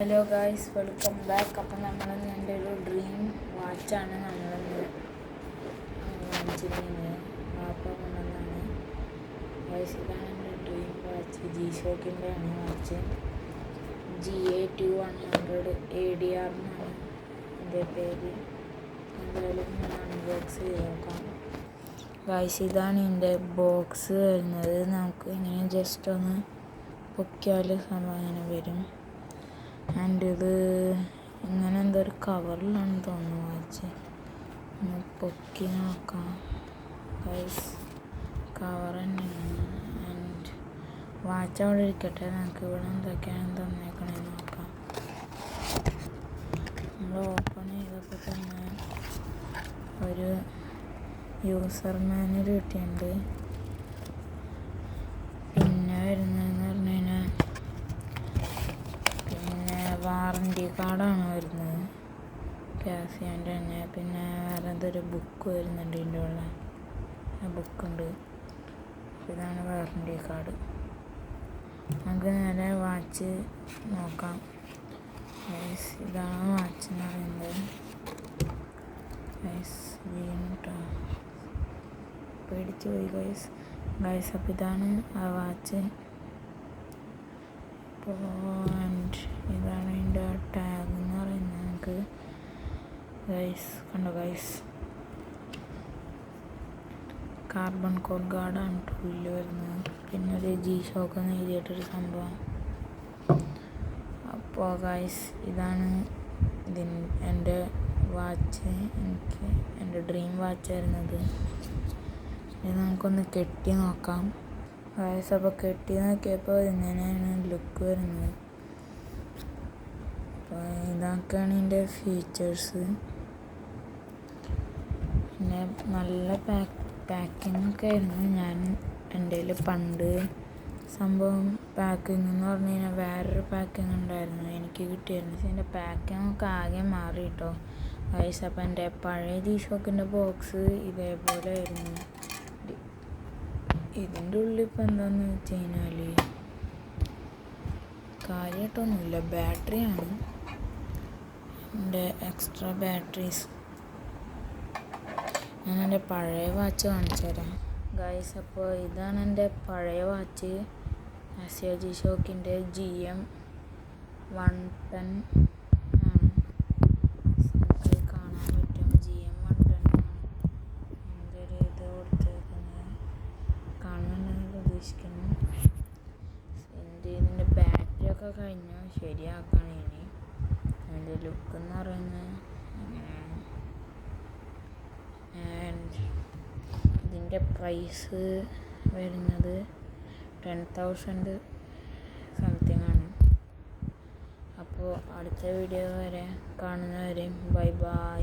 Hello guys, welcome back. അപ്പം നമ്മൾ എൻ്റെ ഒരു ഡ്രീം വാച്ചാണ് നമ്മളിന്ന് വാങ്ങിച്ചിരുന്നത്. അപ്പോൾ കൊണ്ടുവന്നാണ് ഗായ്സ്. ഇതാണ് എൻ്റെ ഡ്രീം വാച്ച്. G-Shockൻ്റെ ആണ് വാച്ച്. GA2100 ADR എന്നാണ് എൻ്റെ പേര്. എന്തായാലും ഞാൻ അൺബോക്സ് ചെയ്ത് നോക്കാം ഗായ്സ്. ഇതാണ് എൻ്റെ ബോക്സ് വരുന്നത്. നമുക്ക് ഇങ്ങനെ ജസ്റ്റ് ഒന്ന് പൊക്കിയാൽ സംഭവം ഇങ്ങനെ വരും. ആൻഡ് ഇത് ഇങ്ങനെ എന്തോ ഒരു കവറിലാണെന്ന് തോന്നുന്നു വാച്ച്. ഒന്ന് പൊക്കി നോക്കാം ഗൈസ്. കവർ തന്നെയാണ്. ആൻഡ് വാച്ച് അവിടെ ഇരിക്കട്ടെ. നമുക്ക് ഇവിടെ എന്തൊക്കെയാണ് തന്നേക്കണേന്ന് നോക്കാം. നമ്മൾ ഓപ്പൺ ചെയ്തപ്പോൾ തന്നെ ഒരു യൂസർ മാനുവൽ കിട്ടിയിട്ടുണ്ട്. പിന്നെ വരുന്നതെന്ന് പറഞ്ഞു കഴിഞ്ഞാൽ വാറണ്ടി കാർഡാണ് വരുന്നത്, കാസിയോൻ്റെ തന്നെ. പിന്നെ വേറെ എന്തൊരു ബുക്ക് വരുന്നുണ്ട് ഇതിൻ്റെ ഉള്ള ബുക്കുണ്ട്. ഇതാണ് വാറണ്ടി കാർഡ്. നമുക്ക് നേരെ വാച്ച് നോക്കാം. ഇതാണ് വാച്ച് എന്ന് പറയുന്നത്. വീണിട്ടോ പേടിച്ച് പോയി ഗൈസ്. അപ്പോൾ ഇതാണ് ആ വാച്ച്. ഇതാണ് അതിൻ്റെ ടാഗ് എന്ന് പറയുന്നത്. നമുക്ക് കണ്ടോ ഗൈസ്, കാർബൺ കോഡ് ഗാർഡാണ് ഉള്ളിൽ വരുന്നത്. പിന്നെ ഒരു G-Shock എന്ന് എഴുതിയിട്ടൊരു സംഭവം. അപ്പോൾ ഗൈസ്, ഇതാണ് എൻ്റെ വാച്ച്. എൻ്റെ ഡ്രീം വാച്ച് വരുന്നത്. ഇത് നമുക്കൊന്ന് കെട്ടി നോക്കാം ഗൈസ്. അപ്പോൾ കെട്ടി നോക്കിയപ്പോൾ ഇങ്ങനെയാണ് ലുക്ക് വരുന്നത്. അപ്പോൾ ഇതൊക്കെയാണ് ഇതിൻ്റെ ഫീച്ചേഴ്സ്. പിന്നെ നല്ല പാക്കിംഗ് ഒക്കെ ആയിരുന്നു. എൻ്റെ കയ്യിൽ പണ്ട് സംഭവം പാക്കിംഗ് എന്ന് പറഞ്ഞു കഴിഞ്ഞാൽ വേറൊരു പാക്കിംഗ് ഉണ്ടായിരുന്നു എനിക്ക് കിട്ടിയായിരുന്നു. പക്ഷേ എൻ്റെ പാക്കിംഗ് ഒക്കെ ആകെ മാറി കേട്ടോ ഗൈസ്. അപ്പോൾ എൻ്റെ പഴയ G-Shockൻ്റെ ബോക്സ് ഇതേപോലെ ആയിരുന്നു. ഇതിൻ്റെ ഉള്ളിൽ ഇപ്പം എന്താണെന്ന് വെച്ച് കഴിഞ്ഞാൽ കാര്യമായിട്ടൊന്നുമില്ല, ബാറ്ററിയാണ്. എൻ്റെ എക്സ്ട്രാ ബാറ്ററീസ്. ഞാൻ എൻ്റെ പഴയ വാച്ച് കാണിച്ചു തരാം ഗൈസ്. അപ്പോൾ ഇതാണ് എൻ്റെ പഴയ വാച്ച്. കാസിയോ G-Shockൻ്റെ GM110 ആണ്. നമുക്ക് കാണാൻ പറ്റും GM110 ആണ്. എന്തൊരു ഇത് കൊടുത്തേക്കുന്നത് കാണുന്നുണ്ടെന്ന് പ്രതീക്ഷിക്കുന്നു. ഇതിൻ്റെ ബാറ്ററിയൊക്കെ കഴിഞ്ഞു, ശരിയാക്കാണ് ഇനി. അതിൻ്റെ ലുക്ക് എന്ന് പറയുന്നത് അങ്ങനെയാണ്. ആൻഡ് ഇതിൻ്റെ പ്രൈസ് വരുന്നത് 10,000 സംതിങ് ആണ്. അപ്പോൾ അടുത്ത വീഡിയോ വരെ കാണുന്നവരെയും ബൈ ബൈ.